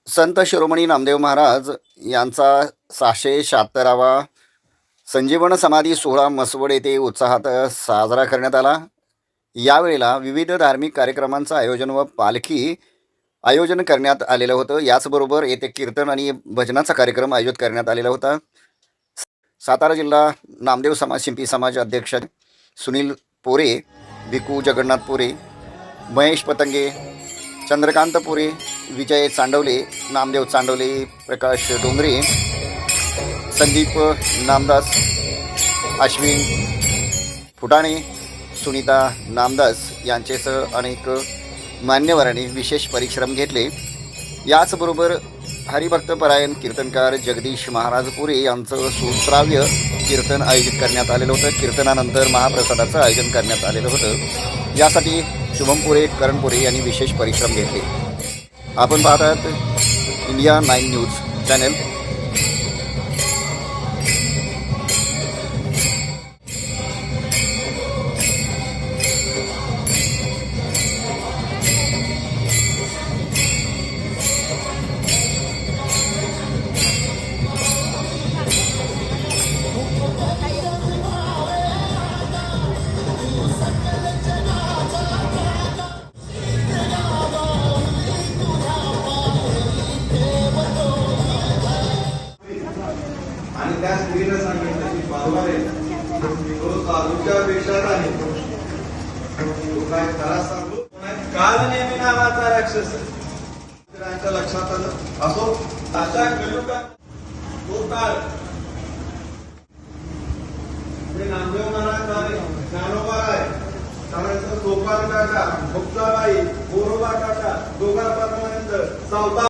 संत शिरोमणी नामदेव महाराज यांचा 676वा संजीवन समाधी सोहळा मसवड येथे उत्साहात साजरा करण्यात आला। यावेळेला विविध धार्मिक कार्यक्रमांचं आयोजन व पालखी आयोजन करण्यात आलेलं होतं। याचबरोबर येथे कीर्तन आणि भजनाचा कार्यक्रम आयोजित करण्यात आलेला होता। सातारा जिल्हा नामदेव समाज शिंपी समाज अध्यक्ष सुनील पोरे, भिकू जगन्नाथ पोरे, महेश पतंगे, चंद्रकांत पोरे, विजय चांडवले, नामदेव चांडवले, प्रकाश डोंगरे, संदीप नामदास, अश्विन फुटाणे, सुनीता नामदास यांच्यासह अनेक मान्यवरांनी विशेष परिश्रम घेतले। याचबरोबर हरिभक्तपरायण कीर्तनकार जगदीश महाराज पुरे यांचं सुश्राव्य कीर्तन आयोजित करण्यात आलेलं होतं। कीर्तनानंतर महाप्रसादाचं आयोजन करण्यात आलेलं होतं। यासाठी शुभम पुरे, करण पुरे यांनी विशेष परिश्रम घेतले। आपण पाहत आहात इंडिया 9 न्यूज चॅनल। आणि त्या स्त्रीला सांगितलं की बाबा रे, तो साधूच्या पेक्षा नाही, तो काय खरा सांगू काल नेहमी नावाचा राक्षस त्यांच्या लक्षात आलं असो अशा कलयुगात तो काळ नामदेव महाराज आहे, ज्ञानोबा आहे, त्यानंतर सोपान काका, मुक्ताबाई, गोरोबा काका, दोघांपर्यंत 14